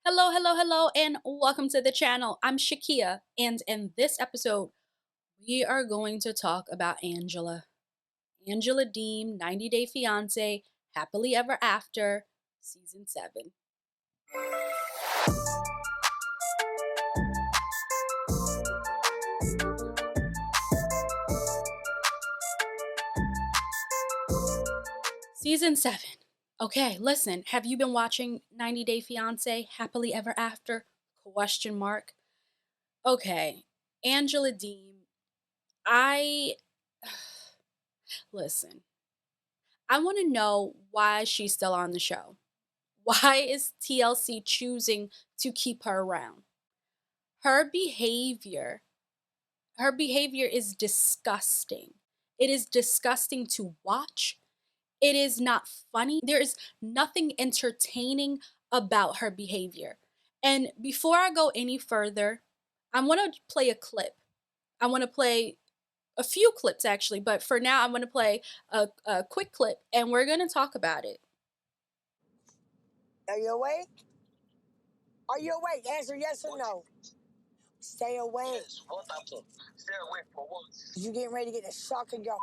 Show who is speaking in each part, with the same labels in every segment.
Speaker 1: Hello, hello, hello, and welcome to the channel. I'm Shakia, and in this episode, we are going to talk about Angela. Angela Deem, 90 Day Fiancé, Happily Ever After, Season 7. Season 7. Okay, listen, have you been watching 90 Day Fiancé, Happily Ever After? Question mark. Okay, Angela Deem, I listen. I want to know why she's still on the show. Why is TLC choosing to keep her around? Her behavior, her behavior is disgusting. It is disgusting to watch. It is not funny. There is nothing entertaining about her behavior. And before I go any further, I want to play a clip. I want to play a few clips actually, but for now, I'm going to play a quick clip and we're going to talk about it.
Speaker 2: Are you awake? Are you awake? Answer yes or no. Stay awake.
Speaker 3: Yes, what happened? Stay awake for what?
Speaker 2: You getting ready to get the shock of your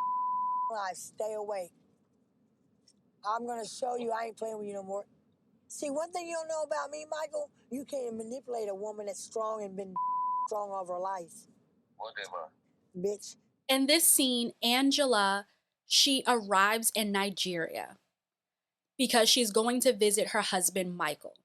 Speaker 2: life. Stay awake. I'm going to show you I ain't playing with you no more. See, one thing you don't know about me, Michael, you can't manipulate a woman that's strong and been strong all her life.
Speaker 3: Whatever.
Speaker 2: Bitch.
Speaker 1: In this scene, Angela, she arrives in Nigeria because she's going to visit her husband, Michael.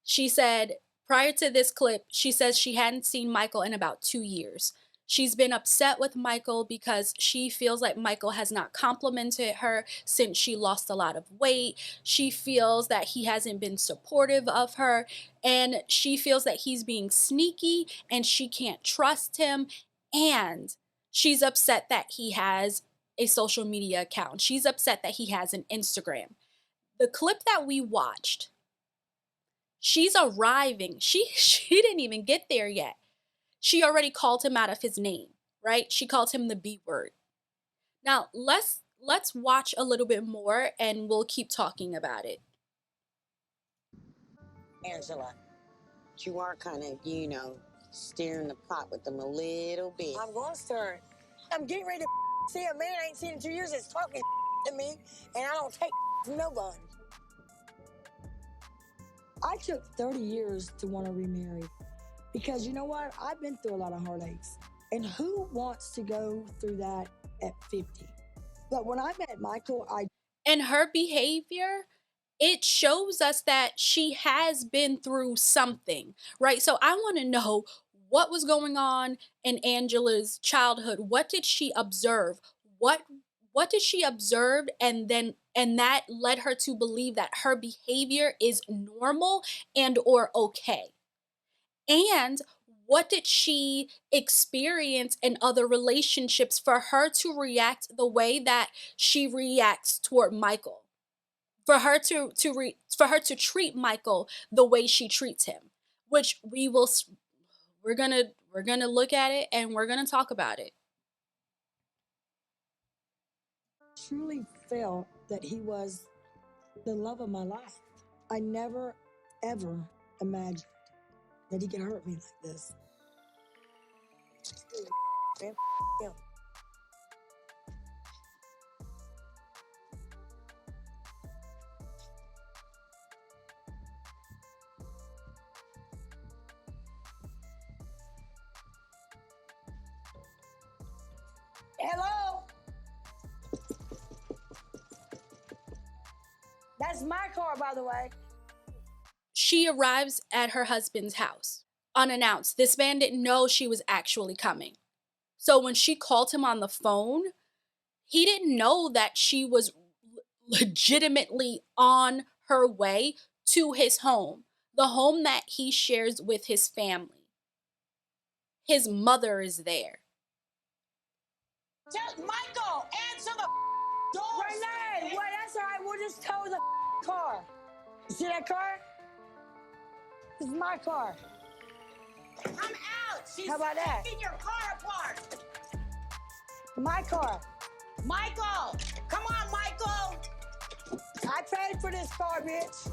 Speaker 1: She said, prior to this clip, she says she hadn't seen Michael in about 2 years. She's been upset with Michael because she feels like Michael has not complimented her since she lost a lot of weight. She feels that he hasn't been supportive of her, and she feels that he's being sneaky and she can't trust him. And she's upset that he has a social media account. She's upset that he has an Instagram. The clip that we watched, she's arriving. She didn't even get there yet. She already called him out of his name, right? She called him the B word. Now, let's watch a little bit more and we'll keep talking about it.
Speaker 4: Angela, you are kind of, stirring the pot with them a little bit.
Speaker 2: I'm going to stir. I'm getting ready to see a man I ain't seen in 2 years that's talking to me, and I don't take from nobody. I took 30 years to want to remarry because you know what? I've been through a lot of heartaches. And who wants to go through that at 50? But when I met Michael,
Speaker 1: And her behavior, it shows us that she has been through something, right? So I want to know what was going on in Angela's childhood. What did she observe? What did she observe, and that led her to believe that her behavior is normal and or okay? And what did she experience in other relationships for her to react the way that she reacts toward Michael? For her to treat Michael the way she treats him, which we're gonna look at it and we're gonna talk about it.
Speaker 2: truly felt that he was the love of my life. I never, ever imagined that he could hurt me like this. Man, him. Hello? That's my car, by the way.
Speaker 1: She arrives at her husband's house unannounced. This man didn't know she was actually coming. So when she called him on the phone, he didn't know that she was legitimately on her way to his home, the home that he shares with his family. His mother is there.
Speaker 4: Just Michael, answer the door.
Speaker 2: Renee, wait, that's all right. We'll just tow the car. You see that car? This is my car.
Speaker 4: I'm out. She's
Speaker 2: How about that?
Speaker 4: taking your car apart.
Speaker 2: My car.
Speaker 4: Michael, come on, Michael.
Speaker 2: I paid for this car, bitch.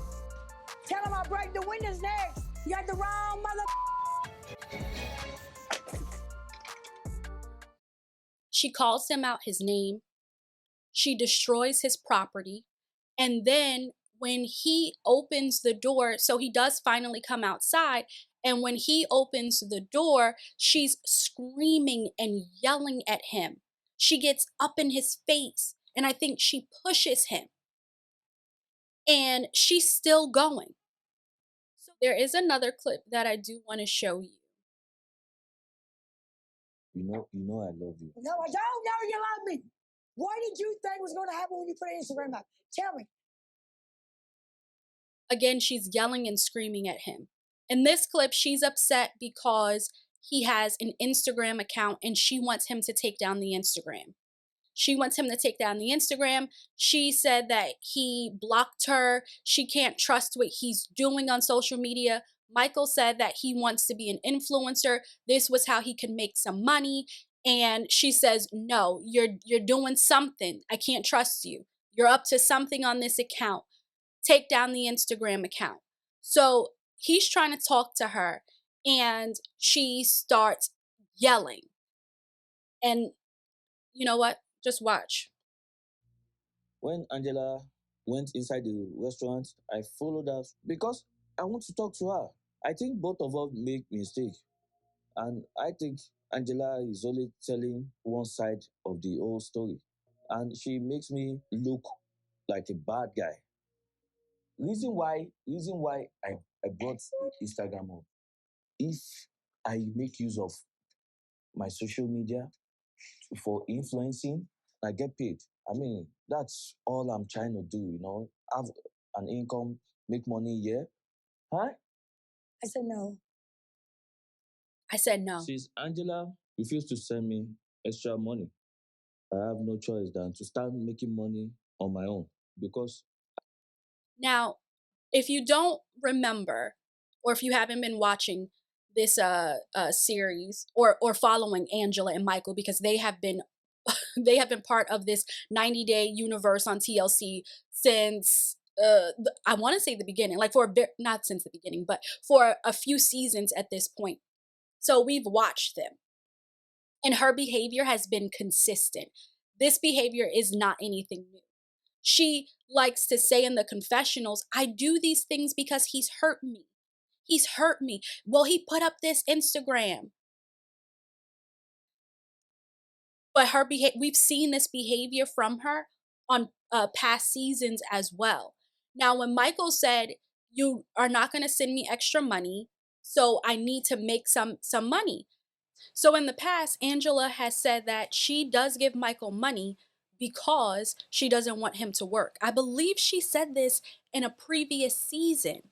Speaker 2: Tell him I'll break the windows next. You got the wrong mother.
Speaker 1: She calls him out his name. She destroys his property. And then when he opens the door, so he does finally come outside. And when he opens the door, she's screaming and yelling at him. She gets up in his face, and I think she pushes him. And she's still going. So there is another clip that I do want to show you.
Speaker 5: You know I love you.
Speaker 2: No, I don't know you love me. What did you think was going to happen when you put an Instagram up? Tell me.
Speaker 1: Again, she's yelling and screaming at him. In this clip, she's upset because he has an Instagram account and she wants him to take down the Instagram. She wants him to take down the Instagram. She said that he blocked her. She can't trust what he's doing on social media. Michael said that he wants to be an influencer. This was how he can make some money. And she says, "No, you're doing something. I can't trust you. You're up to something on this account. Take down the Instagram account." So he's trying to talk to her and she starts yelling. And you know what? Just watch.
Speaker 5: When Angela went inside the restaurant, I followed her because I want to talk to her. I think both of us make mistake, and I think Angela is only telling one side of the whole story, and she makes me look like a bad guy. Reason why I brought Instagram up. If I make use of my social media for influencing, I get paid. I mean, that's all I'm trying to do, have an income, make money here. Huh?
Speaker 2: I said no.
Speaker 1: I said no.
Speaker 5: Since Angela refused to send me extra money, I have no choice than to start making money on my own because
Speaker 1: Now, if you don't remember, or if you haven't been watching this series or following Angela and Michael, because they have been they have been part of this 90-day universe on TLC since I want to say the beginning, like for a bit, not since the beginning, but for a few seasons at this point. So we've watched them, and her behavior has been consistent. This behavior is not anything new. She likes to say in the confessionals, "I do these things because he's hurt me. He's hurt me." Well, he put up this Instagram. But we've seen this behavior from her on past seasons as well. Now, when Michael said, "You are not going to send me extra money, so I need to make some money." So in the past, Angela has said that she does give Michael money because she doesn't want him to work. I believe she said this in a previous season,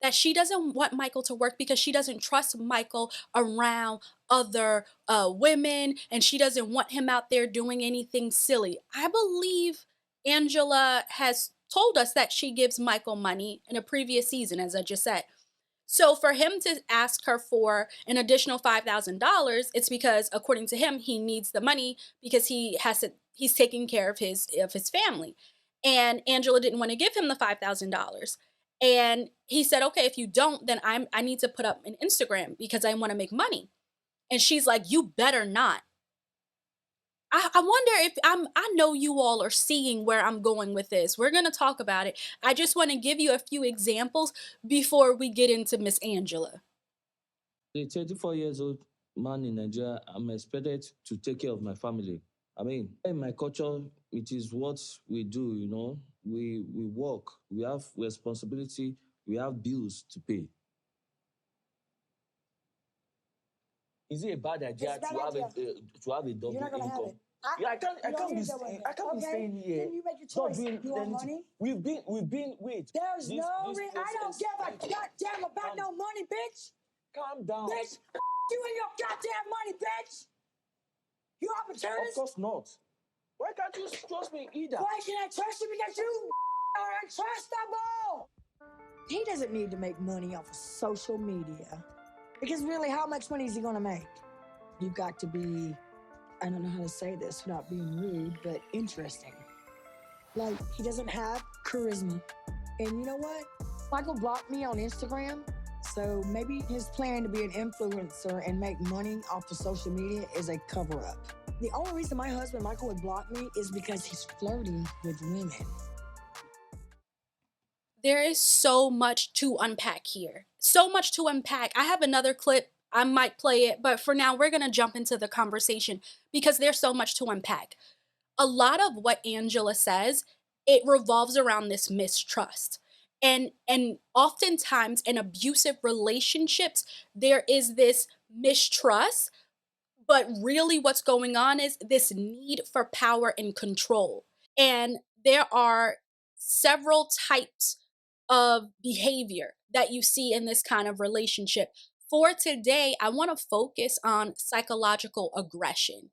Speaker 1: that she doesn't want Michael to work because she doesn't trust Michael around other women and she doesn't want him out there doing anything silly. I believe Angela has told us that she gives Michael money in a previous season, as I just said. So for him to ask her for an additional $5,000, it's because according to him, he needs the money because he's taking care of his family. And Angela didn't want to give him the $5,000. And he said, "Okay, if you don't, then I need to put up an Instagram because I want to make money." And she's like, "You better not." I wonder if I know you all are seeing where I'm going with this. We're gonna talk about it. I just want to give you a few examples before we get into Miss Angela.
Speaker 5: the 24 years old man in Nigeria, I'm expected to take care of my family. I mean, in my culture, it is what we do, We work, we have responsibility, we have bills to pay. Is it a bad idea
Speaker 2: It's a bad idea.
Speaker 5: to have a double
Speaker 2: You're not going to have
Speaker 5: income?
Speaker 2: it.
Speaker 5: Yeah, I can't
Speaker 2: You
Speaker 5: be
Speaker 2: don't need
Speaker 5: I can't be
Speaker 2: okay?
Speaker 5: staying here.
Speaker 2: Then you make your
Speaker 5: Not
Speaker 2: choice.
Speaker 5: doing
Speaker 2: You want
Speaker 5: anything.
Speaker 2: money?
Speaker 5: We've been wait.
Speaker 2: There's
Speaker 5: This-
Speaker 2: no
Speaker 5: this
Speaker 2: reason. I don't
Speaker 5: is
Speaker 2: give a
Speaker 5: expensive.
Speaker 2: goddamn about
Speaker 5: Calm-
Speaker 2: no money, bitch.
Speaker 5: Calm down.
Speaker 2: Bitch, you and your goddamn money, bitch. You
Speaker 5: Of
Speaker 2: opportunist?
Speaker 5: course not. Why can't you trust me either?
Speaker 2: Why can I trust you? Because you are untrustable. He doesn't need to make money off of social media. Because really, how much money is he going to make? You've got to be, I don't know how to say this without being rude, but interesting. Like, he doesn't have charisma. And you know what? Michael blocked me on Instagram, so maybe his plan to be an influencer and make money off of social media is a cover up. The only reason my husband Michael would block me is because he's flirting with women.
Speaker 1: There is so much to unpack here. So much to unpack. I have another clip. I might play it, but for now, we're going to jump into the conversation because there's so much to unpack. A lot of what Angela says, it revolves around this mistrust. And oftentimes in abusive relationships, there is this mistrust, but really what's going on is this need for power and control. And there are several types of behavior that you see in this kind of relationship. For today, I want to focus on psychological aggression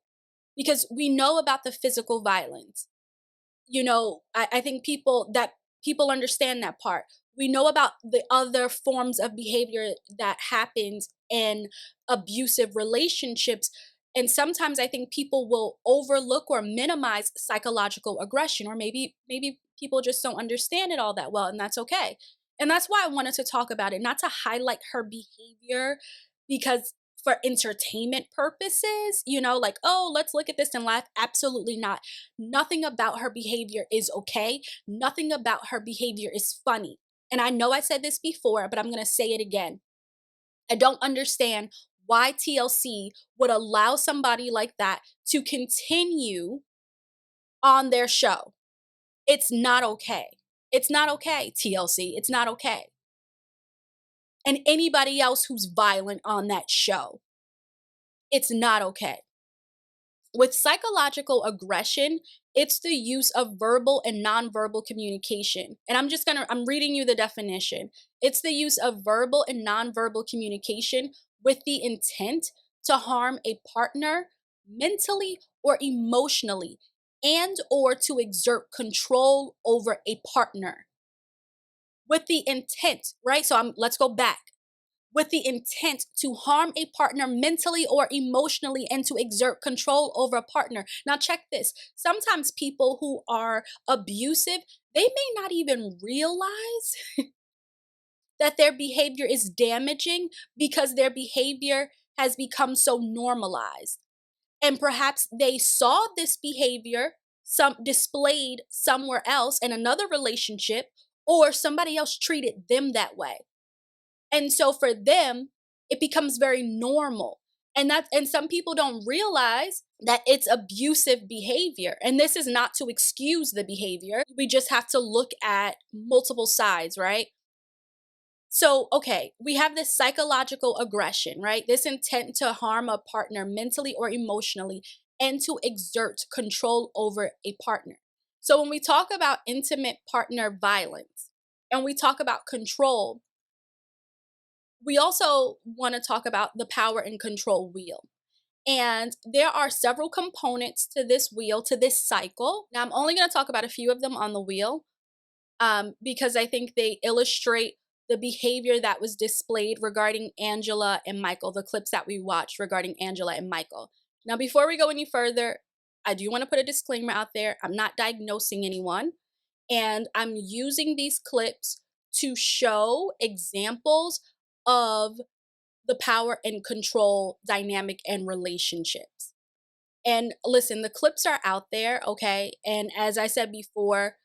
Speaker 1: because we know about the physical violence. I think people understand that part. We know about the other forms of behavior that happens in abusive relationships. And sometimes I think people will overlook or minimize psychological aggression, or maybe people just don't understand it all that well, and that's okay. And that's why I wanted to talk about it, not to highlight her behavior because for entertainment purposes, like, oh, let's look at this and laugh. Absolutely not. Nothing about her behavior is okay. Nothing about her behavior is funny. And I know I said this before, but I'm going to say it again. I don't understand why TLC would allow somebody like that to continue on their show. It's not okay. It's not okay, TLC. It's not okay. And anybody else who's violent on that show, it's not okay. With psychological aggression, it's the use of verbal and nonverbal communication. And I'm reading you the definition. It's the use of verbal and nonverbal communication with the intent to harm a partner mentally or emotionally and or to exert control over a partner. With the intent, right? Let's go back with the intent to harm a partner mentally or emotionally and to exert control over a partner. Now, check this. Sometimes people who are abusive, they may not even realize that their behavior is damaging because their behavior has become so normalized. And perhaps they saw this behavior displayed somewhere else in another relationship, or somebody else treated them that way. And so for them, it becomes very normal. And some people don't realize that it's abusive behavior. And this is not to excuse the behavior. We just have to look at multiple sides, right? So, okay, we have this psychological aggression, right? This intent to harm a partner mentally or emotionally and to exert control over a partner. So, when we talk about intimate partner violence and we talk about control, we also want to talk about the power and control wheel. And there are several components to this wheel, to this cycle. Now, I'm only going to talk about a few of them on the wheel because I think they illustrate the behavior that was displayed regarding Angela and Michael, the clips that we watched regarding Angela and Michael. Now, before we go any further, I do want to put a disclaimer out there. I'm not diagnosing anyone, and I'm using these clips to show examples of the power and control dynamic and relationships. And listen, the clips are out there, okay? And as I said before,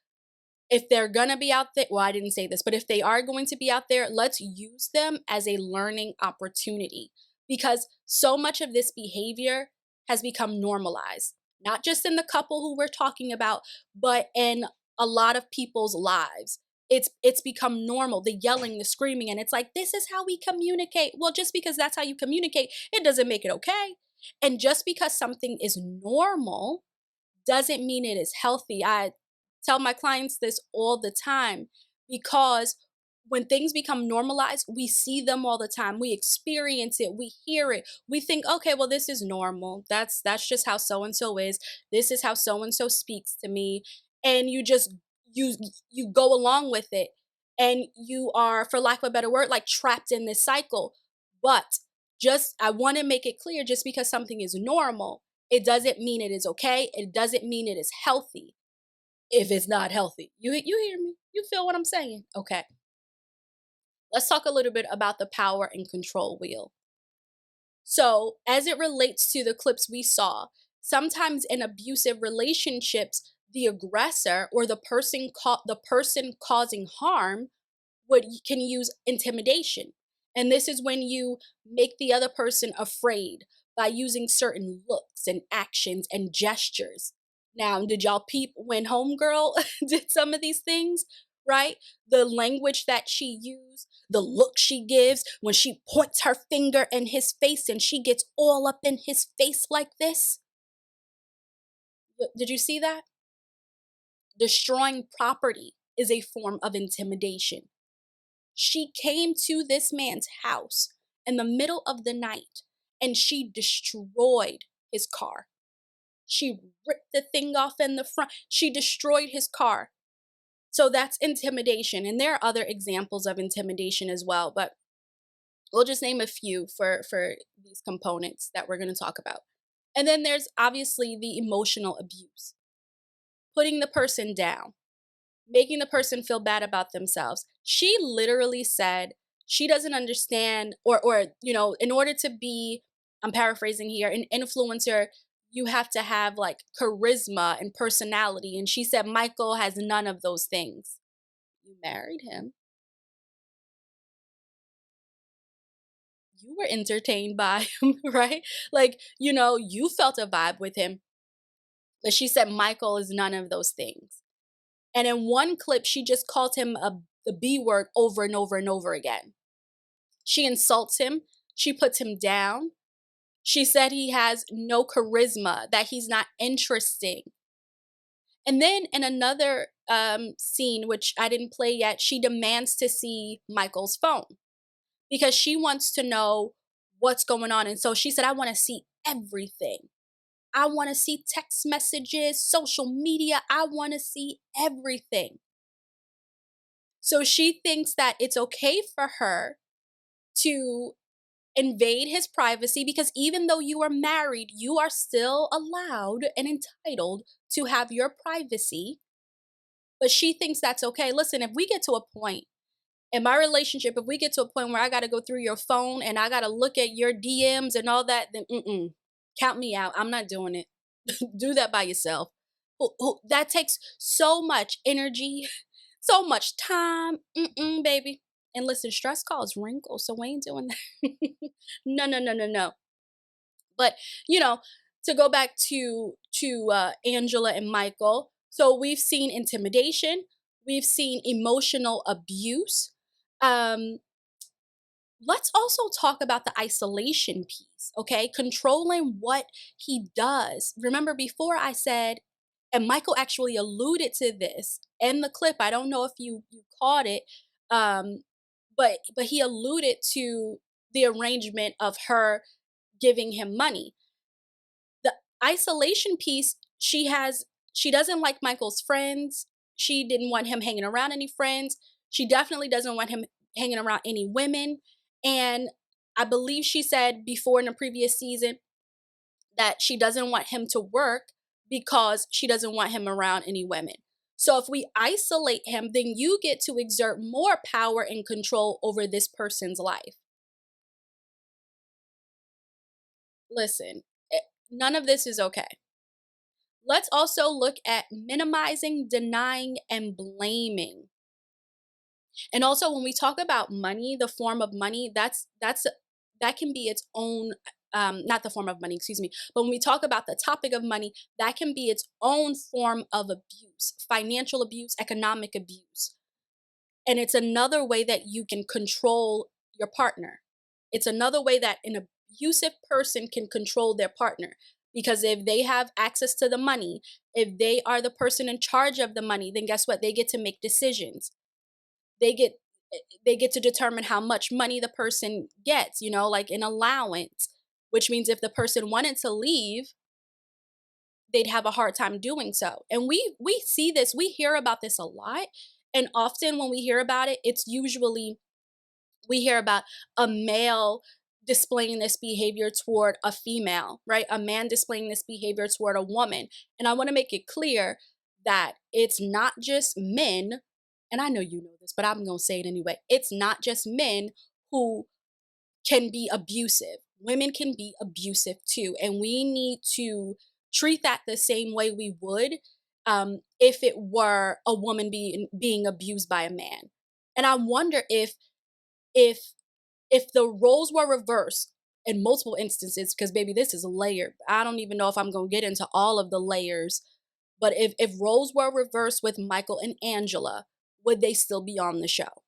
Speaker 1: if they're gonna be out there, well, I didn't say this, but if they are going to be out there, let's use them as a learning opportunity because so much of this behavior has become normalized, not just in the couple who we're talking about, but in a lot of people's lives. It's become normal, the yelling, the screaming, and it's like, this is how we communicate. Well, just because that's how you communicate, it doesn't make it okay. And just because something is normal doesn't mean it is healthy. I tell my clients this all the time because when things become normalized, we see them all the time. We experience it, we hear it. We think, okay, well, this is normal. That's just how so and so is. This is how so and so speaks to me. And you you go along with it. And you are, for lack of a better word, like trapped in this cycle. But just I want to make it clear, just because something is normal, it doesn't mean it is okay. It doesn't mean it is healthy if it's not healthy. You hear me? You feel what I'm saying? Okay. let's talk a little bit about the power and control wheel. So, as it relates to the clips we saw, sometimes in abusive relationships, the aggressor or the person causing harm can use intimidation. And this is when you make the other person afraid by using certain looks and actions and gestures. Now, did y'all peep when Homegirl did some of these things? Right? The language that she used, the look she gives when she points her finger in his face and she gets all up in his face like this. Did you see that? Destroying property is a form of intimidation. She came to this man's house in the middle of the night and she destroyed his car. She ripped the thing off in the front. She destroyed his car. So that's intimidation. And there are other examples of intimidation as well, but we'll just name a few for these components that we're going to talk about. And then there's obviously the emotional abuse, putting the person down, making the person feel bad about themselves. She literally said she doesn't understand, or in order to be, I'm paraphrasing here, an influencer, you have to have like charisma and personality. And she said Michael has none of those things. You married him. You were entertained by him, right? Like, you felt a vibe with him. But she said Michael is none of those things. And in one clip, she just called him the B word over and over and over again. She insults him. She puts him down. She said he has no charisma, that he's not interesting. And then in another scene, which I didn't play yet, she demands to see Michael's phone because she wants to know what's going on. And so she said, I want to see everything. I want to see text messages, social media. I want to see everything. So she thinks that it's okay for her to invade his privacy because even though you are married, you are still allowed and entitled to have your privacy. But she thinks that's okay. Listen, if we get to a point in my relationship, if we get to a point where I got to go through your phone and I got to look at your DMs and all that, then count me out. I'm not doing it. Do that by yourself. That takes so much energy, so much time. Baby. And listen, stress causes wrinkles, so we ain't doing that. No, no, no, no, no. But you know, to go back to Angela and Michael, so we've seen intimidation, we've seen emotional abuse. Um, let's also talk about the isolation piece, okay? Controlling what he does. Remember, before I said, and Michael actually alluded to this in the clip. I don't know if you caught it, um, but he alluded to the arrangement of her giving him money. The isolation piece, she doesn't like Michael's friends. She didn't want him hanging around any friends. She definitely doesn't want him hanging around any women. And I believe she said before in the previous season that she doesn't want him to work because she doesn't want him around any women. So if we isolate him, then you get to exert more power and control over this person's life. Listen, none of this is okay. Let's also look at minimizing, denying, and blaming. And also when we talk about money, the form of money, that can be its own not the form of money, excuse me. But when we talk about the topic of money, that can be its own form of abuse, financial abuse, economic abuse. And it's another way that you can control your partner. It's another way that an abusive person can control their partner. Because if they have access to the money, if they are the person in charge of the money, then guess what? They get to make decisions. They get they get to determine how much money the person gets, like an allowance, which means if the person wanted to leave, they'd have a hard time doing so. And we see this, we hear about this a lot. And often when we hear about it, it's usually we hear about a male displaying this behavior toward a female, right? A man displaying this behavior toward a woman. And I want to make it clear that it's not just men and I know you know this, but I'm going to say it anyway. It's not just men who can be abusive. Women can be abusive too. And we need to treat that the same way we would if it were a woman being abused by a man. And I wonder if if the roles were reversed in multiple instances, because baby, this is layered. I don't even know if I'm gonna get into all of the layers, but if roles were reversed with Michael and Angela, would they still be on the show?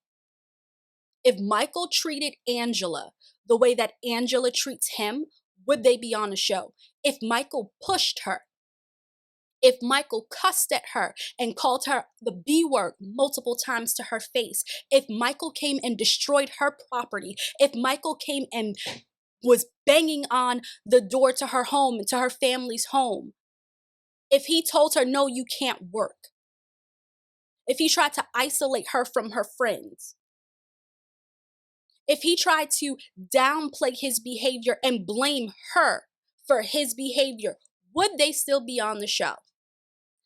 Speaker 1: If Michael treated Angela the way that Angela treats him, would they be on the show? If Michael pushed her, if Michael cussed at her and called her the B word multiple times to her face, if Michael came and destroyed her property, if Michael came and was banging on the door to her home, to her family's home, if he told her, no, you can't work, if he tried to isolate her from her friends, if he tried to downplay his behavior and blame her for his behavior, would they still be on the show?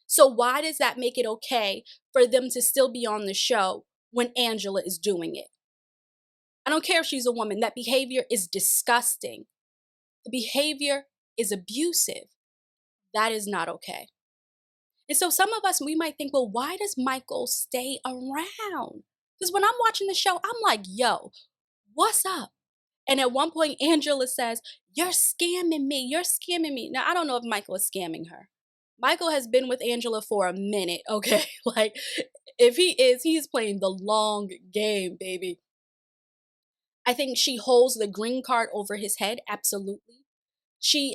Speaker 1: So why does that make it okay for them to still be on the show when Angela is doing it? I don't care if she's a woman. That behavior is disgusting. The behavior is abusive. That is not okay. And so some of us, we might think, well, why does Michael stay around? Because when I'm watching the show, I'm like, yo, what's up? And at one point, Angela says, you're scamming me. You're scamming me. Now, I don't know if Michael is scamming her. Michael has been with Angela for a minute, okay? Like, if he is, he's playing the long game, baby. I think she holds the green card over his head, absolutely.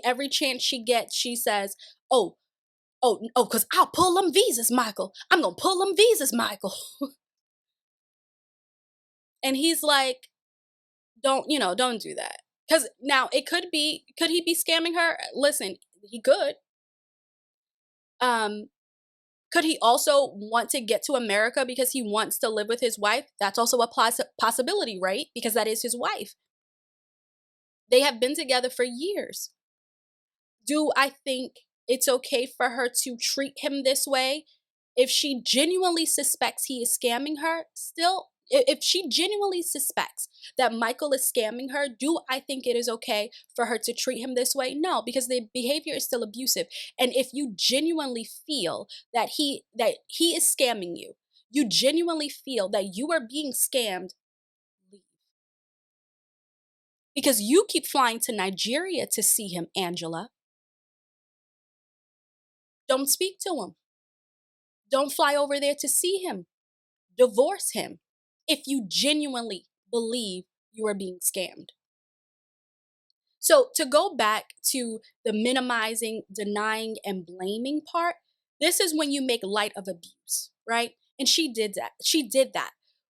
Speaker 1: Every chance she gets, she says, because I'll pull them visas, Michael. I'm going to pull them visas, Michael. And he's like, don't do that. Because now could he be scamming her? Listen, he could. Could he also want to get to America because he wants to live with his wife? That's also a possibility, right? Because that is his wife. They have been together for years. Do I think it's okay for her to treat him this way? If she genuinely suspects he is scamming her, still, if she genuinely suspects that Michael is scamming her, do I think it is okay for her to treat him this way? No, because the behavior is still abusive. And if you genuinely feel that he is scamming you, you genuinely feel that you are being scammed, leave. Because you keep flying to Nigeria to see him, Angela. Don't speak to him. Don't fly over there to see him. Divorce him if you genuinely believe you are being scammed. So, to go back to the minimizing, denying, and blaming part, this is when you make light of abuse, right? And she did that. She did that.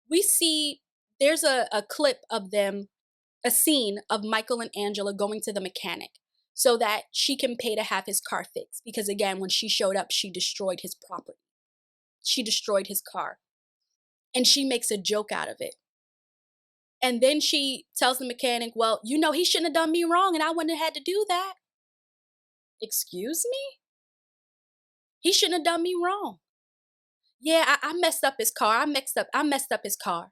Speaker 1: We see there's a clip of them, a scene of Michael and Angela going to the mechanic so that she can pay to have his car fixed. Because again, when she showed up, she destroyed his property. She destroyed his car. And she makes a joke out of it. And then she tells the mechanic, well, he shouldn't have done me wrong and I wouldn't have had to do that. Excuse me? He shouldn't have done me wrong. Yeah, I messed up his car. I messed up his car.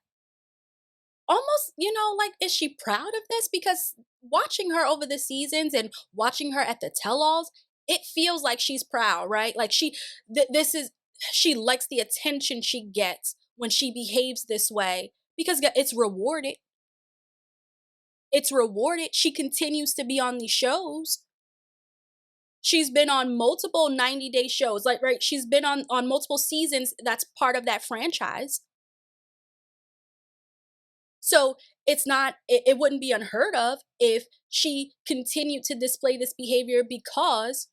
Speaker 1: Almost, like, is she proud of this? Because watching her over the seasons and watching her at the tell-alls, it feels like she's proud, right? Like she likes the attention she gets when she behaves this way because it's rewarded. It's rewarded. She continues to be on these shows. She's been on multiple 90-day shows. Like, right, she's been on multiple seasons that's part of that franchise. So it wouldn't be unheard of if she continued to display this behavior because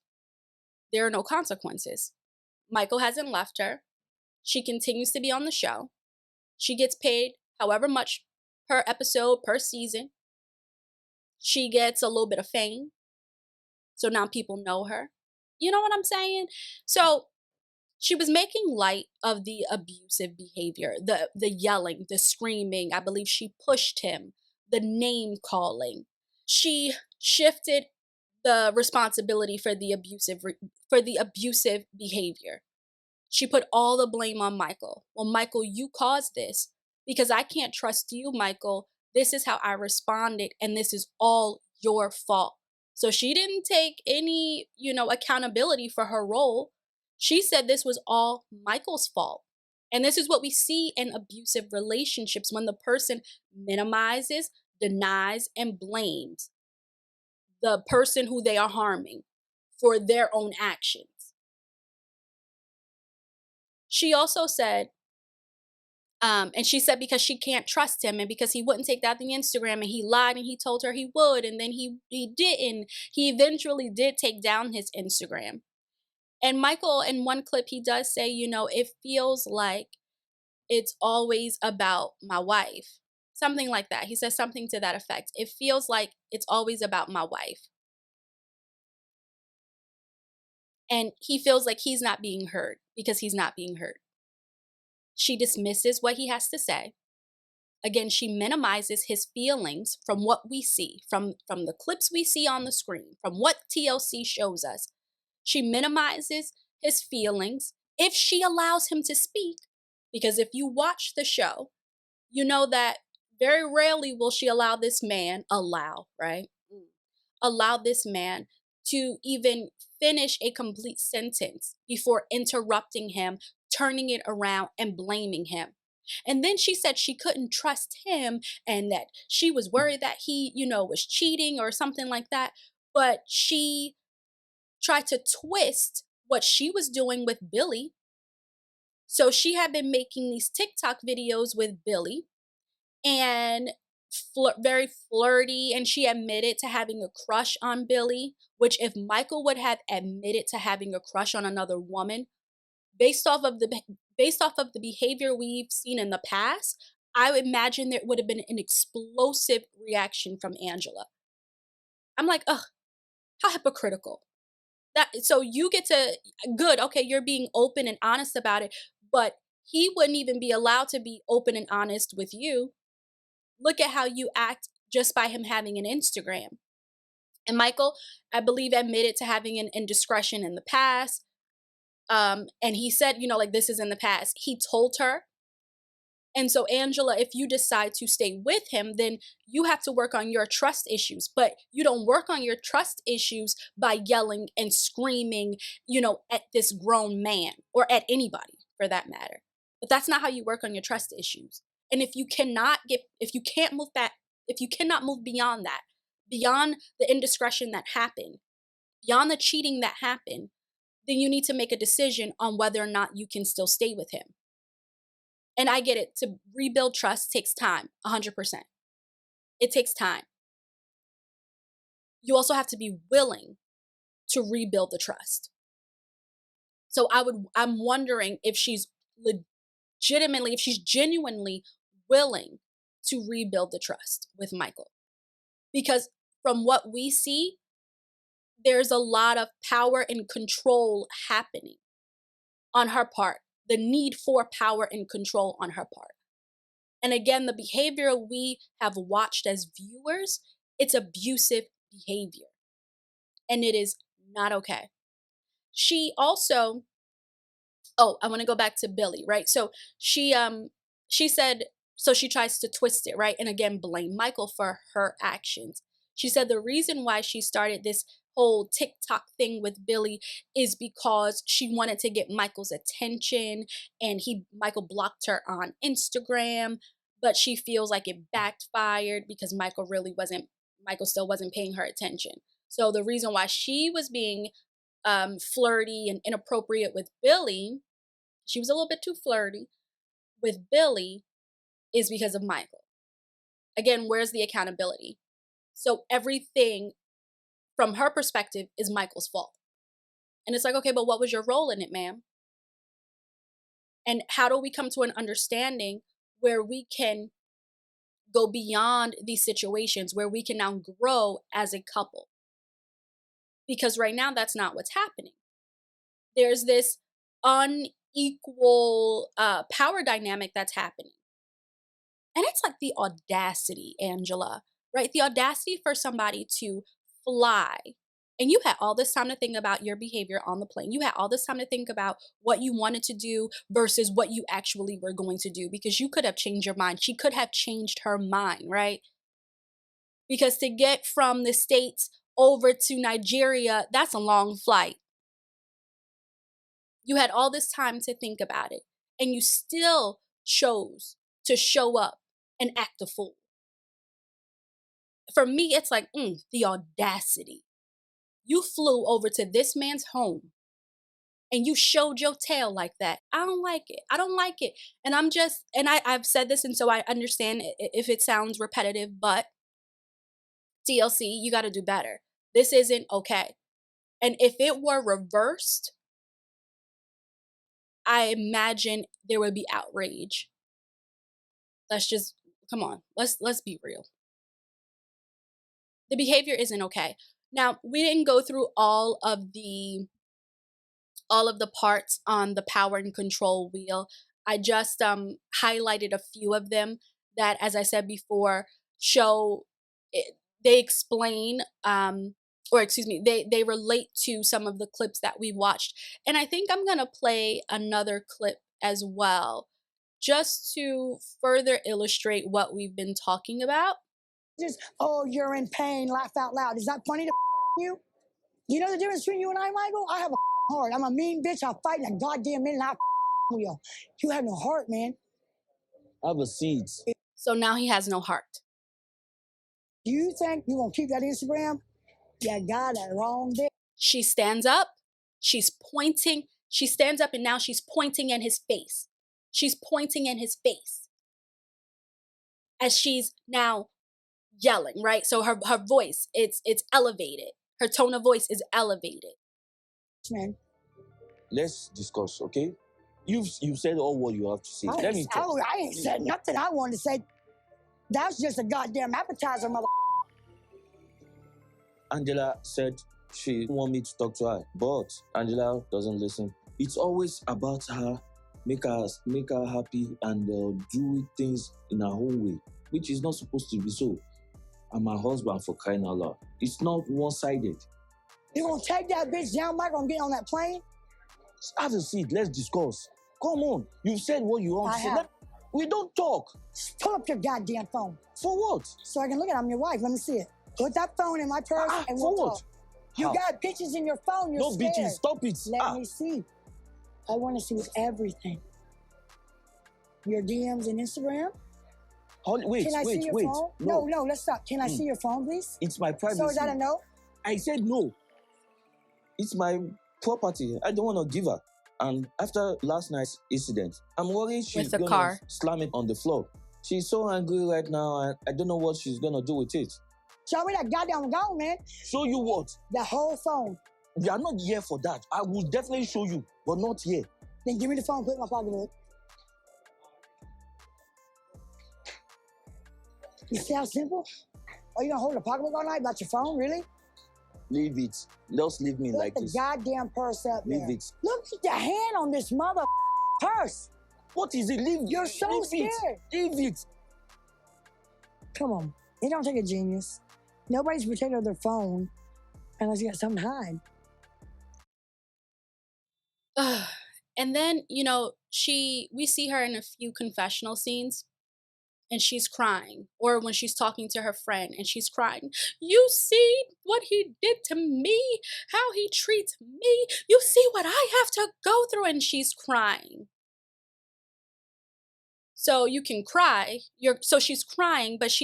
Speaker 1: there are no consequences. Michael hasn't left her. She continues to be on the show. She gets paid however much per episode, per season. She gets a little bit of fame. So now people know her. You know what I'm saying? So she was making light of the abusive behavior, the yelling, the screaming. I believe she pushed him, the name calling. She shifted the responsibility for the abusive behavior. She put all the blame on Michael. Well, Michael, you caused this because I can't trust you, Michael. This is how I responded, and this is all your fault. So she didn't take any, accountability for her role. She said this was all Michael's fault. And this is what we see in abusive relationships when the person minimizes, denies, and blames the person who they are harming for their own actions. She also said, and she said because she can't trust him and because he wouldn't take down the Instagram and he lied and he told her he would and then he didn't. He eventually did take down his Instagram. And Michael, in one clip, he does say, it feels like it's always about my wife. Something like that. He says something to that effect. It feels like it's always about my wife. And he feels like he's not being heard because he's not being heard. She dismisses what he has to say. Again, she minimizes his feelings from what we see, from the clips we see on the screen, from what TLC shows us. She minimizes his feelings if she allows him to speak. Because if you watch the show, you know that very rarely will she allow this man, allow this man to even finish a complete sentence before interrupting him, turning it around, and blaming him. And then she said she couldn't trust him and that she was worried that he, was cheating or something like that. But she tried to twist what she was doing with Billy. So she had been making these TikTok videos with Billy and very flirty, and she admitted to having a crush on Billy, which if Michael would have admitted to having a crush on another woman, based off of the behavior we've seen in the past, I would imagine there would have been an explosive reaction from Angela. I'm like, ugh, how hypocritical. So you get to good, okay, you're being open and honest about it, but he wouldn't even be allowed to be open and honest with you. Look at how you act just by him having an Instagram. And Michael, I believe, admitted to having an indiscretion in the past. And he said, like this is in the past. He told her. And so, Angela, if you decide to stay with him, then you have to work on your trust issues. But you don't work on your trust issues by yelling and screaming, at this grown man or at anybody for that matter. But that's not how you work on your trust issues. And if you can't move beyond that, beyond the indiscretion that happened, beyond the cheating that happened, then you need to make a decision on whether or not you can still stay with him. And I get it. To rebuild trust takes time, 100%. It takes time. You also have to be willing to rebuild the trust. So I'm wondering if she's genuinely willing to rebuild the trust with Michael. Because from what we see, there's a lot of power and control happening on her part. The need for power and control on her part. And again, the behavior we have watched as viewers, it's abusive behavior. And it is not okay. She also, I want to go back to Billy, right? So she said, so she tries to twist it, right? And again, blame Michael for her actions. She said the reason why she started this whole TikTok thing with Billy is because she wanted to get Michael's attention, and Michael blocked her on Instagram, but she feels like it backfired because Michael still wasn't paying her attention. So the reason why she was being flirty and inappropriate with Billy, she was a little bit too flirty with Billy, is because of Michael. Again, where's the accountability? So everything from her perspective is Michael's fault. And it's like, okay, but what was your role in it, ma'am? And how do we come to an understanding where we can go beyond these situations, where we can now grow as a couple? Because right now, that's not what's happening. There's this unequal power dynamic that's happening. And it's like the audacity, Angela, right? The audacity for somebody to fly And you had all this time to think about your behavior on the plane. You had all this time to think about what you wanted to do versus what you actually were going to do, because you could have changed your mind. She could have changed her mind, right? Because to get from the States over to Nigeria, that's a long flight. You had all this time to think about it, and you still chose to show up and act a fool. For me, it's like, the audacity. You flew over to this man's home and you showed your tail like that. I don't like it. I don't like it. And I've said this, and so I understand if it sounds repetitive, but TLC, you got to do better. This isn't okay. And if it were reversed, I imagine there would be outrage. Come on. Let's be real. The behavior isn't okay. Now, we didn't go through all of the parts on the power and control wheel. I just highlighted a few of them that, as I said before, show it, they explain or excuse me, they relate to some of the clips that we watched. And I think I'm going to play another clip as well, just to further illustrate what we've been talking about.
Speaker 2: Just, oh, you're in pain, laugh out loud. Is that funny to you? You know the difference between you and I, Michael? I have a heart. I'm a mean bitch. I'll fight in a goddamn minute and I'll you. You have no heart, man.
Speaker 5: Have a seat.
Speaker 1: So now he has no heart.
Speaker 2: Do you think you're going to keep that Instagram? You got it wrong, bitch.
Speaker 1: She stands up. She's pointing. She stands up and now she's pointing in his face. She's pointing in his face as she's now yelling, right? So her voice, it's elevated. Her tone of voice is elevated.
Speaker 2: Man.
Speaker 5: Let's discuss, okay? You've said all what you have to say. Let me talk.
Speaker 2: I ain't said nothing I wanted to say. That's just a goddamn appetizer, mother.
Speaker 5: Angela said she want me to talk to her, but Angela doesn't listen. It's always about her, make her happy and do things in her own way, which is not supposed to be so. I'm her husband, for crying out loud. It's not one-sided.
Speaker 2: You gonna take that bitch down, Michael, and get on that plane?
Speaker 5: Have a seat. Let's discuss. Come on. You've said what you want to say. We don't talk.
Speaker 2: Pull up your goddamn phone.
Speaker 5: For what?
Speaker 2: So I can look at it. I'm your wife. Let me see it. Put that phone in my purse and we'll
Speaker 5: for what?
Speaker 2: talk. You got bitches in your phone. You're
Speaker 5: no
Speaker 2: scared.
Speaker 5: bitches. Stop it.
Speaker 2: Let me see. I want to see everything. Your DMs and Instagram.
Speaker 5: Wait,
Speaker 2: Can I see your phone? No, let's stop. Can I see your phone, please?
Speaker 5: It's my privacy.
Speaker 2: So is that a no?
Speaker 5: I said no. It's my property. I don't want to give her. And after last night's incident, I'm worried she's going to slam it on the floor. She's so angry right now, and I don't know what she's going to do with it.
Speaker 2: Show me that goddamn phone, man.
Speaker 5: Show you what?
Speaker 2: The whole phone.
Speaker 5: We are not here for that. I will definitely show you, but not here.
Speaker 2: Then give me the phone, put it in my pocket, look. You see how simple? Are you gonna hold a pocketbook all night about your phone, really?
Speaker 5: Leave it. Just leave me like this.
Speaker 2: Put the goddamn purse up there.
Speaker 5: Leave it.
Speaker 2: Look at the hand on this mother purse.
Speaker 5: What is it? Leave it.
Speaker 2: You're so scared.
Speaker 5: Leave it.
Speaker 2: Come on. It don't take a genius. Nobody's protecting their phone unless you got something to hide.
Speaker 1: And then, we see her in a few confessional scenes and she's crying, or when she's talking to her friend and she's crying. You see what he did to me, how he treats me. You see what I have to go through, and she's crying. So you can cry. So she's crying, but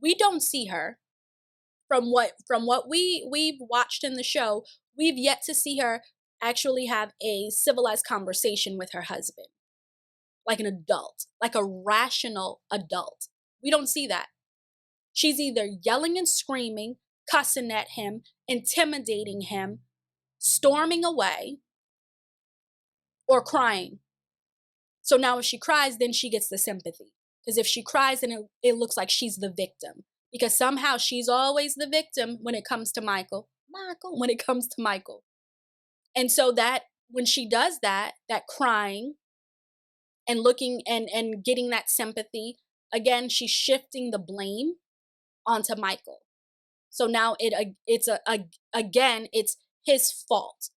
Speaker 1: we don't see her. From what we've watched in the show, we've yet to see her actually have a civilized conversation with her husband. Like an adult, like a rational adult. We don't see that. She's either yelling and screaming, cussing at him, intimidating him, storming away, or crying. So now if she cries, then she gets the sympathy. Because if she cries, then it looks like she's the victim. Because somehow she's always the victim when it comes to Michael. When it comes to Michael. And so that when she does that crying, and looking and getting that sympathy, again, she's shifting the blame onto Michael. So now again, it's his fault.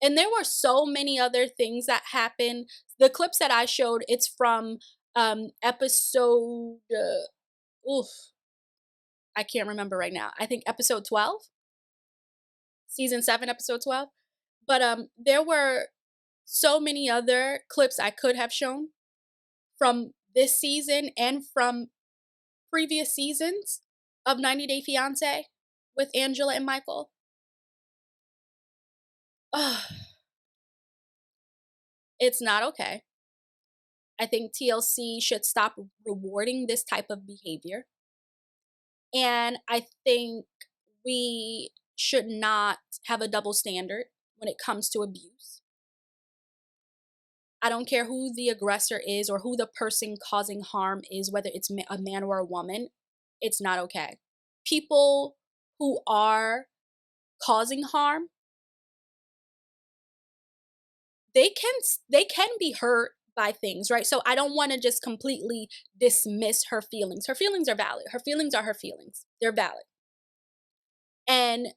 Speaker 1: And there were so many other things that happened. The clips that I showed, it's from episode oof, I can't remember right now. I think episode 12, season 7, episode 12. But there were so many other clips I could have shown from this season and from previous seasons of 90 Day Fiancé with Angela and Michael. Ugh, it's not okay. I think TLC should stop rewarding this type of behavior. And I think we should not have a double standard when it comes to abuse. I don't care who the aggressor is or who the person causing harm is, whether it's a man or a woman, it's not okay. People who are causing harm, they can be hurt by things, right? So I don't want to just completely dismiss her feelings. Her feelings are valid. Her feelings are her feelings. They're valid. And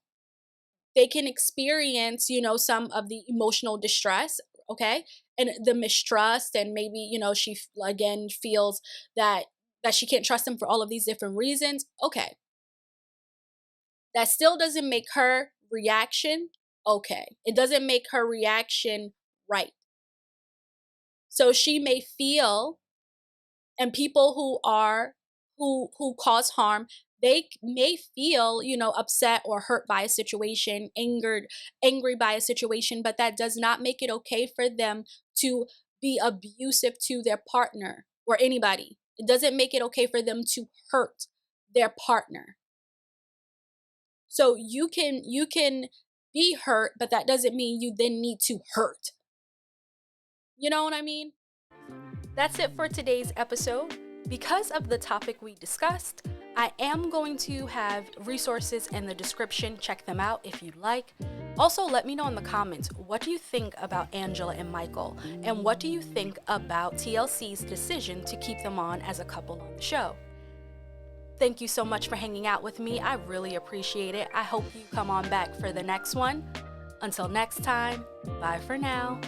Speaker 1: they can experience, some of the emotional distress, okay? And the mistrust, and maybe, she again feels that she can't trust him for all of these different reasons. Okay. That still doesn't make her reaction okay. It doesn't make her reaction right. So she may feel, and people who cause harm, they may feel, upset or hurt by a situation, angry by a situation, but that does not make it okay for them to be abusive to their partner or anybody. It doesn't make it okay for them to hurt their partner. So you can be hurt, but that doesn't mean you then need to hurt. You know what I mean? That's it for today's episode. Because of the topic we discussed, I am going to have resources in the description. Check them out if you'd like. Also, let me know in the comments, what do you think about Angela and Michael? And what do you think about TLC's decision to keep them on as a couple on the show? Thank you so much for hanging out with me. I really appreciate it. I hope you come on back for the next one. Until next time, bye for now.